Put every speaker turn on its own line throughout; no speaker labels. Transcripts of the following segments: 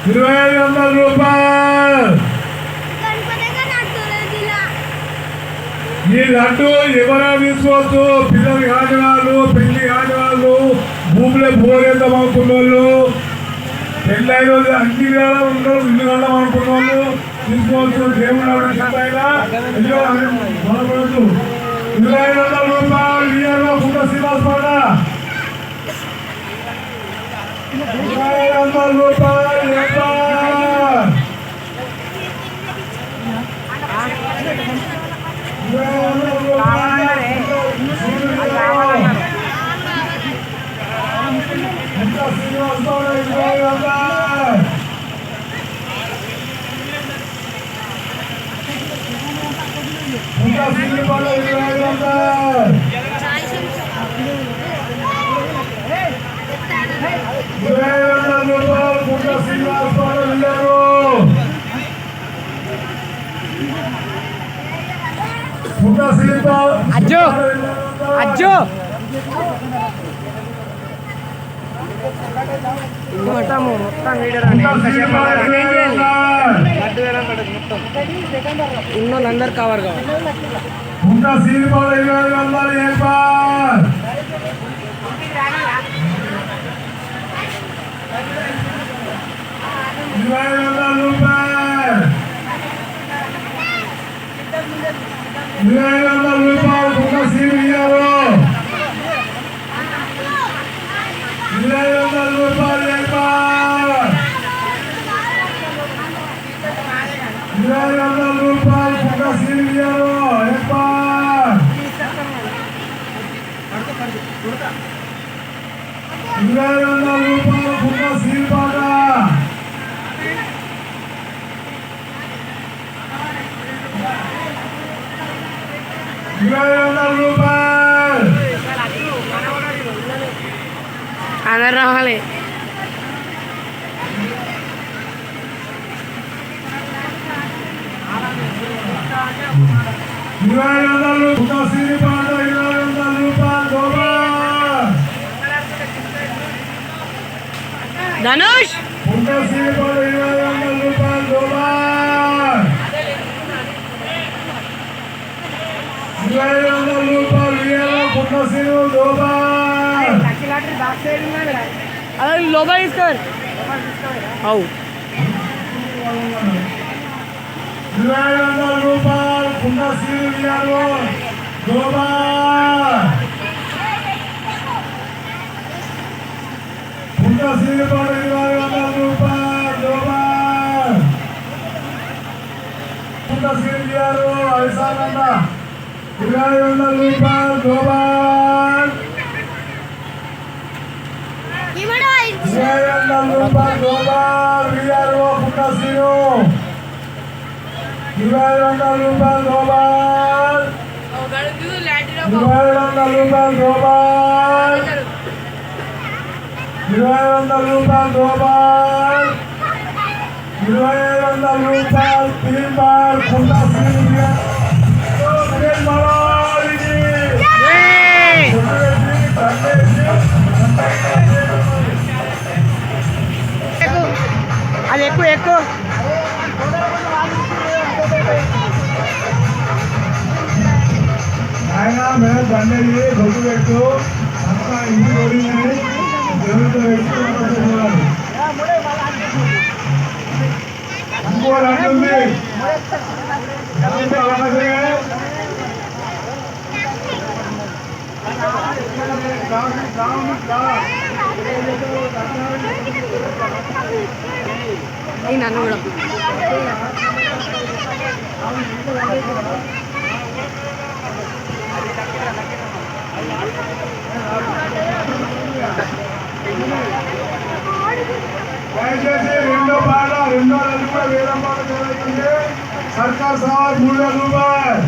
2500 రూపాయలు. ఈ లడ్డు ఎవరైనా తీసుకోవచ్చు. పిల్లలు కాని వాళ్ళు, పెళ్లి కాని వాళ్ళు, భూమిలో పోలేద్దాం అనుకున్న వాళ్ళు, పెళ్ళైన రోజు అన్ని వేళ ఉండవు, ఇల్లు కడదాం అనుకున్న వాళ్ళు తీసుకోవచ్చు. దేవుడు అయినా 2500 రూపాయలు. ఇయర్లో పుట్ట శ్రీనివాస్ పాట 2500 రూపాయలు.
అజ్జు అజ్జు మొత్తం ఉన్నోళ్ళందరూ కవర్ కావాలి. అందరు రావాలి. ధనుష్ లోపల తీసుకోరు. అవు
2500 రూపాయలు. పుట్ట శ్రీనివాస్ రూపాయలు. 2500 రూపాయలు. గోపాల్ 2500 రూపాయలు. గోపాల్ విఆర్ఓ పుట్ట శ్రీను 2500 రూపాయలు. గోపాల్ 2500 రూపాయలు. గోపాల్ 2500 రూపాయలు. గోపాల్ 2500 రూపాయలు. తీన్ బార్ పుట్ట శ్రీను
అది ఎక్కువ ఎక్కువ
ఆయన మేము బండి గొడ్డు పెట్టు అంతా ఇంటి ఓడినాయి దేవుడితో పెట్టుకోవాలి. ఇంకోటి అంటుంది
నన్ను కూడా
దయచేసి రెండో పాట రెండో రోజు కూడా వేరే పాట జరుగుతుంది. సర్కార్ సవాల్ 3000 రూపాయలు.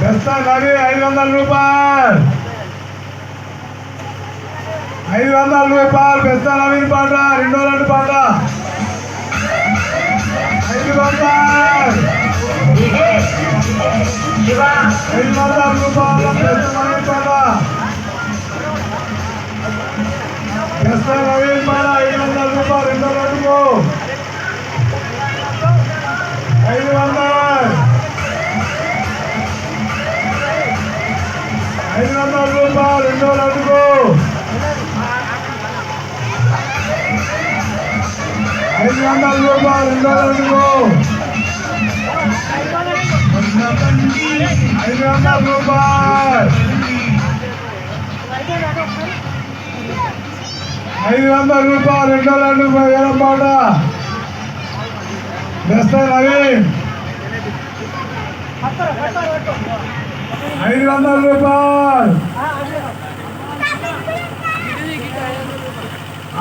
బెస్తా నవి 500 రూపాయలు. 500 రూపాయలు. బెస్తా నవీన్ పాట రెండో రెండు పాట 500. 500 రూపాయల పెద్ద పాట బెస్త నవీన్ పాట 500 రూపాయలు రెండో లడ్డుకు 500 రూపాయలు రెండో లడ్డుకు 500 రూపాయలు రెండో లడ్డుకు 500 రూపాయలు 500 రూపాయలు రెండో లడ్డు వేల పాట బెస్త నవీన్ 500 రూపాయలు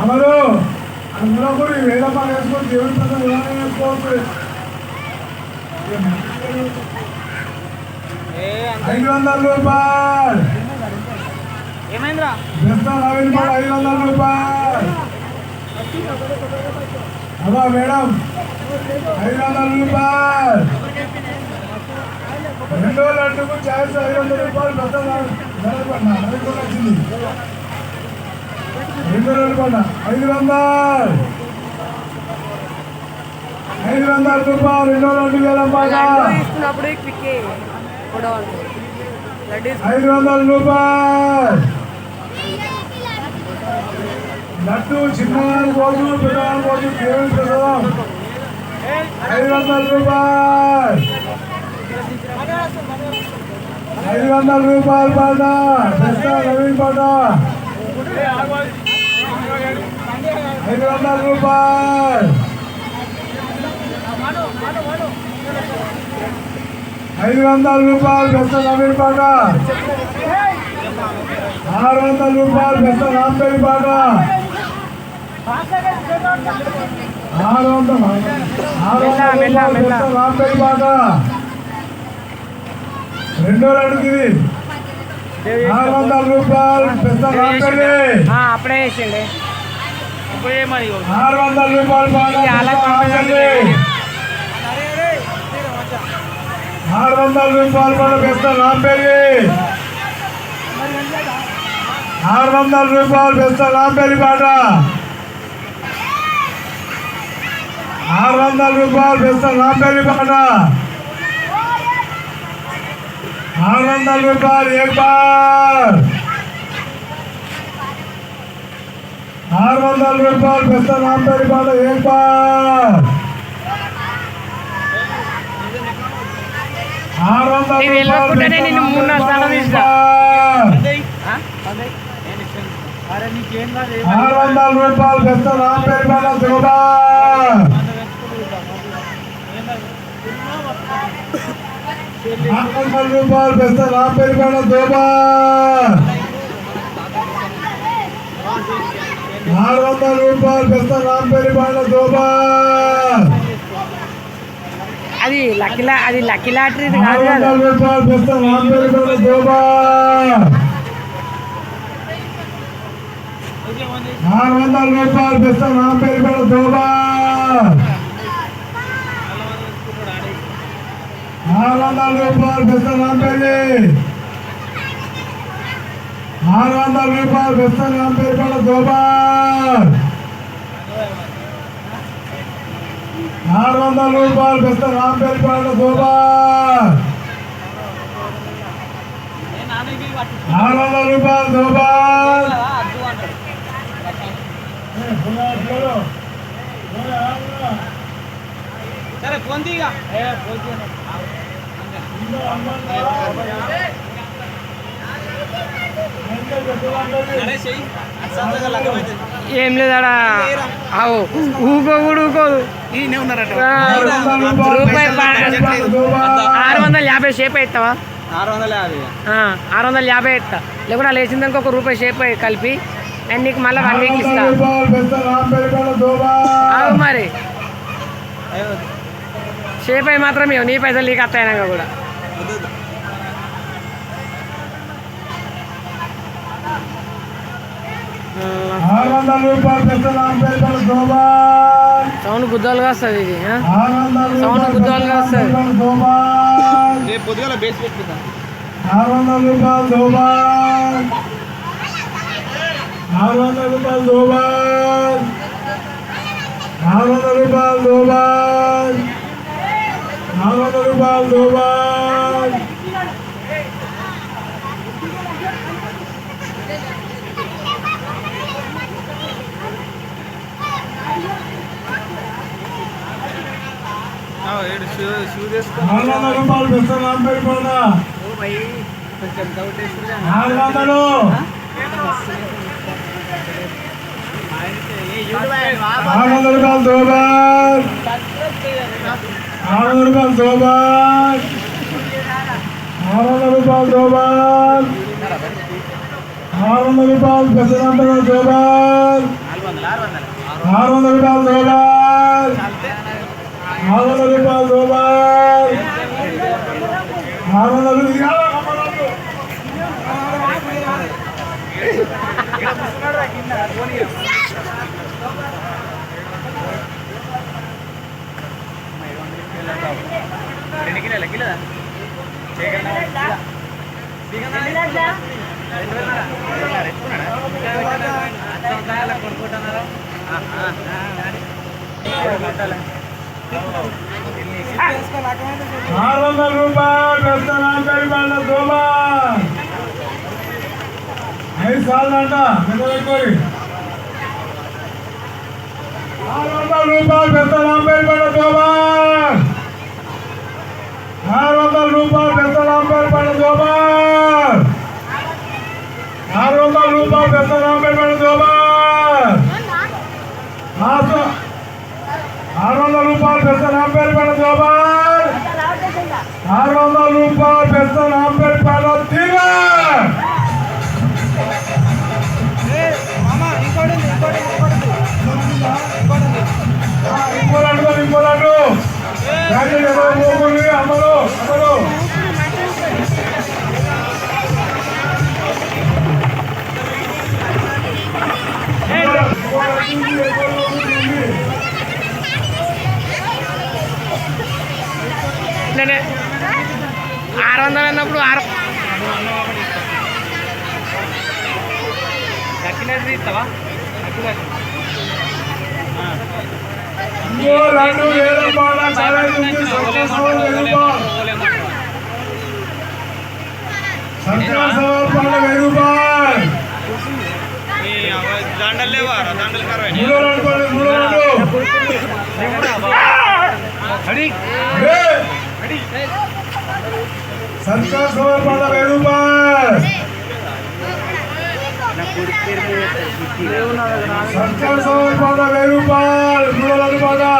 అమరు అందులో కూడా వేల పాట వేసుకొని దేవుడి పక్కన వేసుకోవచ్చు 500 రూపాయలు
ఏమైందిరా
బెస్త నవీన్ పాట 500 రూపాయలు అమ్మా మేడం 500 రూపాయలు రెండో లడ్డుకు ఛాయిస్ 500 రూపాయలు బెస్త నవీన్ కూడా వచ్చింది రెండో లడ్డు పంట 500 రూపాయలు రెండో లడ్డు వేలం పాట
తీసుకున్నప్పుడు క్విక్ కూడా
500 రూపాయలు లడ్డు చిన్నవారి కోసం పెద్దవారి కోసం దేవుని ప్రసాదం 500 రూపాయలు 500 రూపాయలు పాట బెస్త నవీన్ పాట 500 రూపాయలు 500 రూపాయలు బెస్త నవీన్ పాట 600 రూపాయలు బెస్త రాంపేరి పాట 600 రూపాయలు బెస్త రాంపేరి పాట రెండో లడ్డుకి 600 రూపాయలు బెస్త రాంపేరి
అప్పుడే వేసిండే
600 రూపాయలు పాట 600 రూపాయలు పాట బెస్త రాంపేరి 600 రూపాయలు బెస్త రాంపేరి పాట 600 రూపాయలు బెస్త రాంపేరి పాట 600 రూపాయలు एक बार 600 రూపాయలు బెస్త రాంపేరి పాట एक बार 600
వెళ్ళకుండానే నిన్ను 3-4 సార్లు తీస్తా
600 రూపాయలు బెస్త రాంపేరి పాట దిగుబా 600 రూపాయలు బెస్త రాంపేరి పాట దోబా 600 రూపాయలు బెస్త రాంపేరి పాట దోబా
అది లక్కీ లాటరీ కాదు
600 రూపాయలు బెస్త రాంపేరి పాట దోబా 600 రూపాయలు బెస్త రాంపేరి పాట దోబా 600 రూపాయలు బెస్త రాంపేరి 600 రూపాయలు బెస్త రాంపేరి పాట దోబా 600 రూపాయలు బెస్త రాంపేరి పాట దోబా 600 రూపాయలు దోబా
సరే ఫోన్ తీగా ఏం లేదాడా అవు ఊకోడు ఊకోదు రూపాయి 650 షేప్ అవుతావా 650 ఇస్తా లేకుండా లేచిందానికి ఒక రూపాయి షేప్ కలిపి నేను నీకు మళ్ళీ 1 వీక్ ఇస్తా అవు మరి షేప్ అయి మాత్రం నీ పైసలు నీకు వస్తాయినాక కూడా
600 రూపాయలు బెస్త రాంపేరి పాట దోబా
సౌండ్ గుద్దాలుగా వస్తుంది ఇది ఆ?
600
సౌండ్
రూపాయలు
గుద్దాలుగా వస్తుంది.
దోబాల్
రేపు పొద్దుగాల బేస్ పెట్టుకుందాం
600 రూపాయలు దోబాల్ 600 రూపాయలు దోబాల్ 600 రూపాయలు దోబాల్ 600 రూపాయలు దోబాల్
షూ చేసుకో
400 రూపాయలు పెద్ద నాంపేట పడ
కొంచెం డౌట్ వేసుకుంటా
400 600 రూపాయలు దోబాల్ 600 రూపాయలు దోబాల్ 600 రూపాయలు దోబాల్ 600 రూపాయలు పెద్ద నాంపేట దోబాల్ 600 రూపాయలు దోబాల్ 600 రూపాయలు దోబాల్ 600 600 రూపాయలు పెద్ద నాంపేట పడ దోబాల్ 5 సార్లు అంట పెద్ద పెట్టుకోరి 600 రూపాయలు పెద్ద నాంపేట పడ దోబాల్ 600 రూపాయలు పెద్ద నాంపేట పడ దోబాల్ 600 రూపాయలు పెద్ద నాంపేట పడ దోబాల్ 600 రూపాయలు పెద్ద నాంపేట పడ దోబాల్ 600 రూపాయలు పెద్ద నాంపేట పడ తీరా ఇంకోలాంటి అమ్మలు అమ్మలు
ఇట్లనే 600 అన్నప్పుడు 6
దక్కినది ఇస్తావా
ఇంకో 2 వేల రూపాయల ఛాలెంజ్ ఉంది సంఖ్యా సవాల్ 1000 రూపాయలు సంఖ్యా సవాల్ 1000 రూపాయలు
దండలు లేవా దండలు కరవై
3 సంఖ్యా సవాల్ 1000 రూపాయలు సంఖ్యా సవాల్ 1000 రూపాయలు 3 రూపాయలు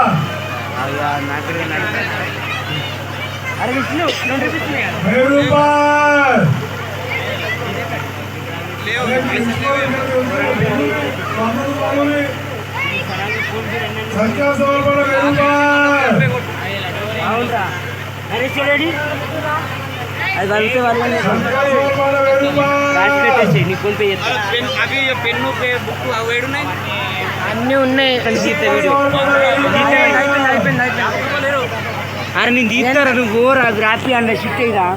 అరే విష్ణు
1000 రూపాయలు సంఖ్యా సవాల్ 1000 రూపాయలు
అది కలిపితే వాళ్ళని
సంఖ్యా సవాల్ 1000 రూపాయలు
నీకు ఫోన్ పే చేస్తా అవి పెన్ను బుక్ అవి ఏడున్నాయి
అన్నీ ఉన్నాయి.
అరే నేను తీస్తారా నువ్వు రాపి అన్న షిఫ్ట్ అయ్యా